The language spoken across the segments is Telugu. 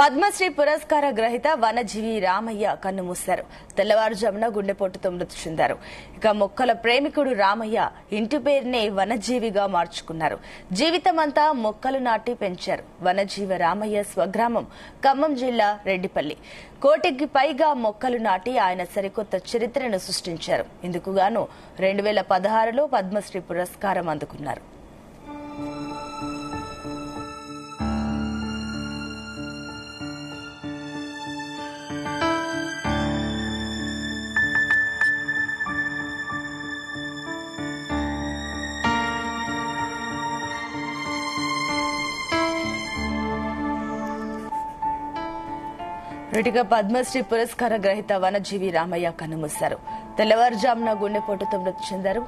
పద్మశ్రీ పురస్కార గ్రహీత వనజీవి రామయ్య కన్నుమూశారు. తెల్లవారుజామున గుండెపోటుతో మృతి చెందారు. ఇక మొక్కల ప్రేమికుడు రామయ్య ఇంటి పేరునే వనజీవిగా మార్చుకున్నారు. జీవితమంతా మొక్కలు నాటి పెంచారు. వనజీవి రామయ్య స్వగ్రామం ఖమ్మం జిల్లా రెడ్డిపల్లి. 1 కోటికి పైగా మొక్కలు నాటి ఆయన సరికొత్త చరిత్రను సృష్టించారు. ఇందుకుగాను 2016లో పద్మశ్రీ పురస్కారం అందుకున్నారు. పద్మశ్రీ పురస్కార గ్రహీత వనజీవి రామయ్య కన్నుమూశారు. తెల్లవారుజామున గుండెపోటుతో మృతి చెందారు.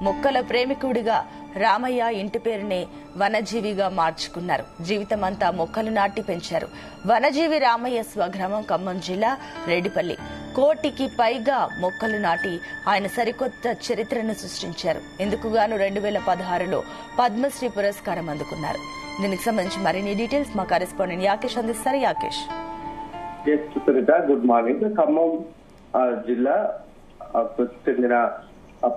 మొక్కల ప్రేమికుడిగా రామయ్య ఇంటి పేరునే వనజీవిగా మార్చుకున్నారు. జీవితమంతా మొక్కలు నాటి పెంచారు. వనజీవి రామయ్య స్వగ్రామం ఖమ్మం జిల్లా రెడ్డిపల్లి. 1 కోటికి పైగా మొక్కలు నాటి ఆయన సరికొత్త చరిత్రను సృష్టించారు. ఇందుకుగాను 2016లో పద్మశ్రీ పురస్కారం అందుకున్నారు. దీనికి సంబంధించి మరిన్ని డీటెయిల్స్ మా కరెస్పాండెంట్ యాకేష్ అందిస్తారు. Yakesh, good morning. ఖమ్మం జిల్లా చెందిన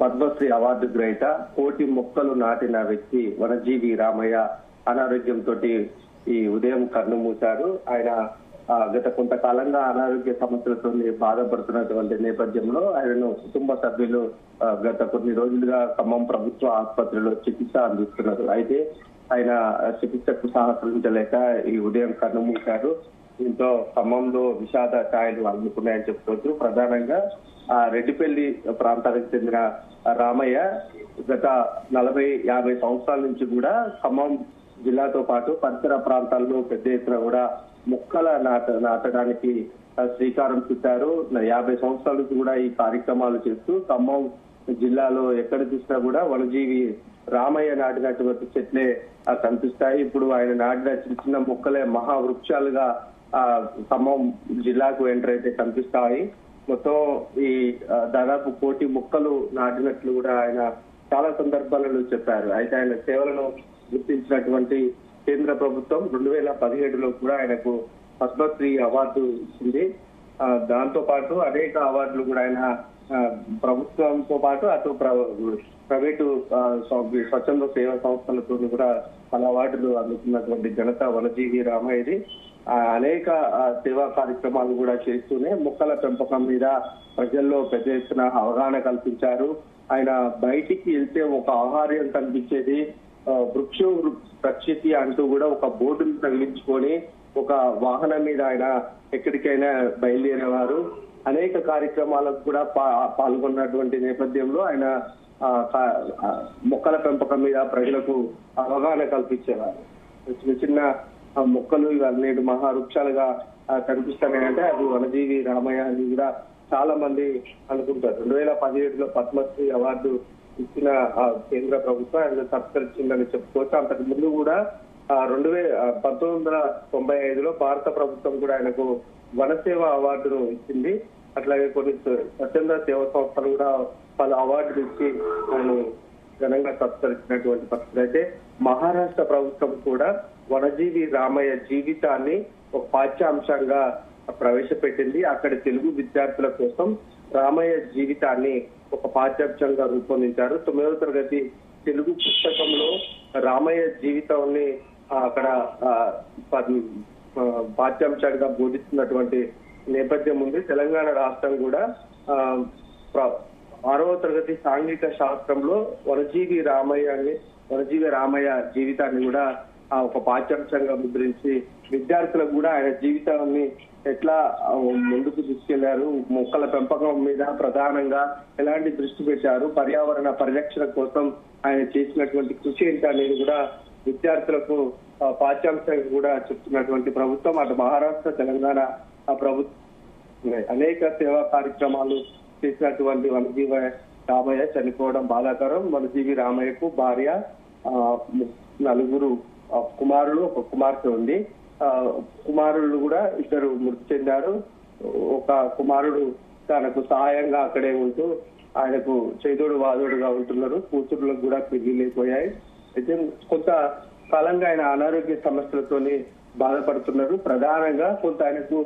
పద్మశ్రీ అవార్డు గ్రహీత 1 కోటి మొక్కలు నాటిన వ్యక్తి వనజీవి రామయ్య అనారోగ్యంతో ఈ ఉదయం కన్ను మూశారు. ఆయన గత కొంతకాలంగా అనారోగ్య సమస్యలతో బాధపడుతున్నటువంటి నేపథ్యంలో ఆయనను కుటుంబ సభ్యులు గత కొన్ని రోజులుగా ఖమ్మం ప్రభుత్వ ఆసుపత్రిలో చికిత్స అందిస్తున్నారు. అయితే ఆయన చికిత్సకు సహకరించలేక ఈ ఉదయం కన్ను మూశారు. దీంతో ఖమ్మంలో విషాద ఛాయలు అందుకున్నాయని చెప్పుకోవచ్చు. ప్రధానంగా రెడ్డిపల్లి ప్రాంతానికి చెందిన రామయ్య గత 40-50 సంవత్సరాల నుంచి కూడా ఖమ్మం జిల్లాతో పాటు పరిసర ప్రాంతాల్లో పెద్ద ఎత్తున కూడా మొక్కల నాటడానికి శ్రీకారం చుట్టారు. 50 సంవత్సరాల నుంచి కూడా ఈ కార్యక్రమాలు చేస్తూ ఖమ్మం జిల్లాలో ఎక్కడ చూసినా కూడా వనజీవి రామయ్య నాటినటువంటి చెట్లే కనిపిస్తాయి. ఇప్పుడు ఆయన నాటిన చిన్న మొక్కలే మహావృక్షాలుగా ఖమ్మం జిల్లాకు ఎంటర్ అయితే కనిపిస్తాయి. మొత్తం ఈ దాదాపు 1 కోటి మొక్కలు నాటినట్లు కూడా ఆయన చాలా సందర్భాలలో చెప్పారు. అయితే ఆయన సేవలను గుర్తించినటువంటి కేంద్ర ప్రభుత్వం 2017లో కూడా ఆయనకు పద్మశ్రీ అవార్డు ఇచ్చింది. దాంతో పాటు అనేక అవార్డులు కూడా ఆయన ప్రభుత్వంతో పాటు అటు ప్రైవేటు స్వచ్ఛంద సేవా సంస్థలతో కూడా పలు అవార్డులు అందుకున్నటువంటి ఘనత వనజీవి రామయ్యది. అనేక సేవా కార్యక్రమాలు కూడా చేస్తూనే మొక్కల పెంపకం మీద ప్రజల్లో పెద్ద ఎత్తున అవగాహన కల్పించారు. ఆయన బయటికి వెళ్తే ఒక ఆహార్యం కనిపించేది, వృక్షం రక్షితి అంటూ కూడా ఒక బోర్డును తగిలించుకొని ఒక వాహనం మీద ఆయన ఎక్కడికైనా బయలుదేరేవారు. అనేక కార్యక్రమాలకు కూడా పాల్గొన్నటువంటి నేపథ్యంలో ఆయన మొక్కల పెంపకం మీద ప్రజలకు అవగాహన కల్పించేవారు. చిన్న చిన్న మొక్కలు ఇవన్నీ మహావృక్షాలుగా కనిపిస్తాయంటే అది వనజీవి రామయ్య అని కూడా చాలా మంది అనుకుంటారు. 2017లో పద్మశ్రీ అవార్డు ఇచ్చిన కేంద్ర ప్రభుత్వం ఆయన సత్కరించిందని చెప్పుకోవచ్చు. అంతకు ముందు కూడా 1995లో భారత ప్రభుత్వం కూడా ఆయనకు వనసేవ అవార్డును ఇచ్చింది. అట్లాగే కొన్ని స్వచ్ఛంద సేవా సంస్థలు కూడా పలు అవార్డులు ఇచ్చి ఆయన ఘనంగా సత్కరించినటువంటి పరిస్థితి. అయితే మహారాష్ట్ర ప్రభుత్వం కూడా వనజీవి రామయ్య జీవితాన్ని ఒక పాఠ్యాంశంగా ప్రవేశపెట్టింది. అక్కడి తెలుగు విద్యార్థుల కోసం రామయ్య జీవితాన్ని ఒక పాఠ్యాంశంగా రూపొందించారు. 9వ తరగతి తెలుగు పుస్తకంలో రామయ్య జీవితాన్ని అక్కడ పాఠ్యాంశంగా బోధిస్తున్నటువంటి నేపథ్యం ఉంది. తెలంగాణ రాష్ట్రం కూడా 6వ తరగతి సాంఘిక శాస్త్రంలో వనజీవి రామయ్య జీవితాన్ని కూడా ఒక పాఠ్యాంశంగా ముద్రించి విద్యార్థులకు కూడా ఆయన జీవితాన్ని ఎట్లా ముందుకు తీసుకెళ్లారు, మొక్కల పెంపకం మీద ప్రధానంగా ఎలాంటి దృష్టి పెట్టారు, పర్యావరణ పరిరక్షణ కోసం ఆయన చేసినటువంటి కృషి ఏంటి అనేది కూడా విద్యార్థులకు పాఠ్యాంశంగా కూడా చెప్తున్నటువంటి ప్రభుత్వం. అటు మహారాష్ట్ర, తెలంగాణ ప్రభుత్వం అనేక సేవా కార్యక్రమాలు చేసినటువంటి వనజీవి రామయ్య చనిపోవడం బాధాకరం. వనజీవి రామయ్యకు భార్య, 4 కుమారులు, 1 కుమార్తె ఉంది. కుమారులు కూడా 2 మృతి చెందారు. ఒక కుమారుడు తనకు సహాయంగా అక్కడే ఉంటూ ఆయనకు చేదోడు వాదోడుగా ఉంటున్నారు. కూతురులకు కూడా పెళ్లిపోయాయి. అయితే కొంత కాలంగా ఆయన అనారోగ్య సమస్యలతోని బాధపడుతున్నారు. ప్రధానంగా కొంత ఆయనకు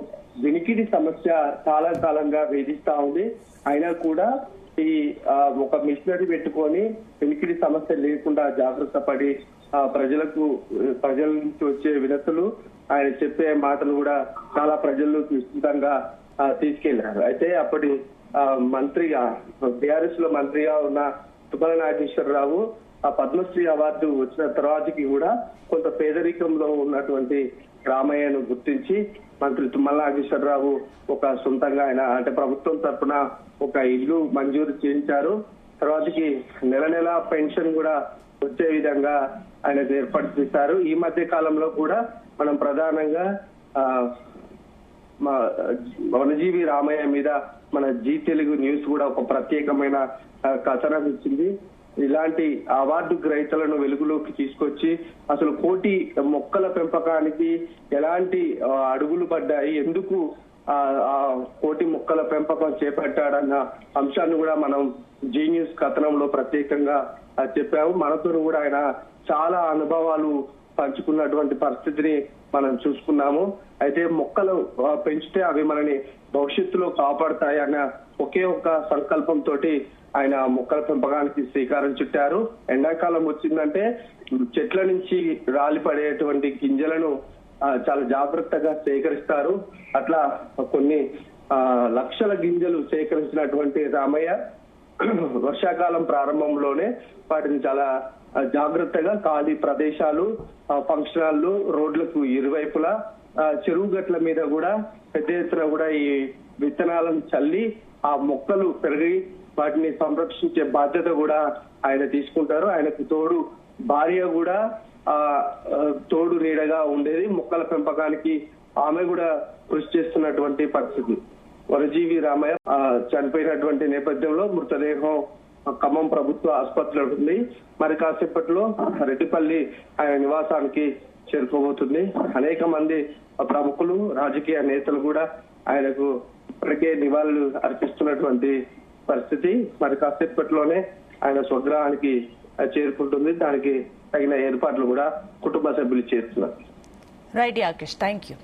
వినికిడి సమస్య చాలా కాలంగా వేధిస్తా ఉంది. అయినా కూడా ఈ ఒక మిషనరీ పెట్టుకొని వినికిడి సమస్య లేకుండా జాగ్రత్త పడి ప్రజల నుంచి వచ్చే వినతులు, ఆయన చెప్పే మాటలు కూడా చాలా ప్రజల్లోకి విస్తృతంగా తీసుకెళ్లారు. అయితే అప్పటి మంత్రిగా బీఆర్ఎస్ లో మంత్రిగా ఉన్న తుమ్మల నాగేశ్వరరావు ఆ పద్మశ్రీ అవార్డు వచ్చిన తర్వాతకి కూడా కొంత పేదరికంలో ఉన్నటువంటి రామయ్యను గుర్తించి మంత్రి తుమ్మల నాగేశ్వరరావు ఒక సొంతంగా ఆయన అంటే ప్రభుత్వం తరఫున ఒక ఇల్లు మంజూరు చేయించారు. తర్వాతకి నెల నెల పెన్షన్ కూడా వచ్చే విధంగా ఆయనకు ఏర్పాటు చేశారు. ఈ మధ్య కాలంలో కూడా మనం ప్రధానంగా వనజీవి రామయ్య మీద మన జీ తెలుగు న్యూస్ కూడా ఒక ప్రత్యేకమైన కథనం ఇచ్చింది. ఇలాంటి అవార్డు గ్రహీతలను వెలుగులోకి తీసుకొచ్చి అసలు కోటి మొక్కల పెంపకానికి ఎలాంటి అడుగులు పడ్డాయి, ఎందుకు ఆ కోటి మొక్కల పెంపకం చేపట్టాడన్న అంశాన్ని కూడా మనం జీ న్యూస్ కథనంలో ప్రత్యేకంగా చెప్పాము. మనతో కూడా ఆయన చాలా అనుభవాలు పంచుకున్నటువంటి పరిస్థితిని మనం చూసుకున్నాము. అయితే మొక్కలు పెంచితే అవి మనని భవిష్యత్తులో కాపాడుతాయి అన్న ఒకే ఒక సంకల్పంతో ఆయన మొక్కల పెంపకానికి శ్రీకారం చుట్టారు. ఎండాకాలం వచ్చిందంటే చెట్ల నుంచి రాలిపడేటువంటి గింజలను చాలా జాగ్రత్తగా సేకరిస్తారు. అట్లా కొన్ని లక్షల గింజలు సేకరించినటువంటి రామయ్య వర్షాకాలం ప్రారంభంలోనే వాటిని చాలా జాగ్రత్తగా ఖాళీ ప్రదేశాలు, ఫంక్షన్ హాల్లు, రోడ్లకు ఇరువైపులా చెరువు గట్ల మీద కూడా పెద్ద ఎత్తున కూడా ఈ విత్తనాలను చల్లి ఆ మొక్కలు పెరిగి వాటిని సంరక్షించే బాధ్యత కూడా ఆయన తీసుకుంటారు. ఆయనకు తోడు భార్య కూడా తోడు నీడగా ఉండేది. మొక్కల పెంపకానికి ఆమె కూడా కృషి చేస్తున్నటువంటి పరిస్థితి. వనజీవి రామయ్య చనిపోయినటువంటి నేపథ్యంలో మృతదేహం ఖమ్మం ప్రభుత్వ ఆసుపత్రిలో ఉంది. మరి కాసేపట్లో రెడ్డిపల్లి ఆయన నివాసానికి చేరుకోబోతుంది. అనేక మంది ప్రముఖులు, రాజకీయ నేతలు కూడా ఆయనకు ఇప్పటికే నివాళులు అర్పిస్తున్నటువంటి పరిస్థితి. మరి కాసేపట్లోనే ఆయన స్వగ్రహానికి చేరుకుంటుంది. దానికి తగిన ఏర్పాట్లు కూడా కుటుంబ సభ్యులు చేస్తున్నారు. Right Yakesh, thank you.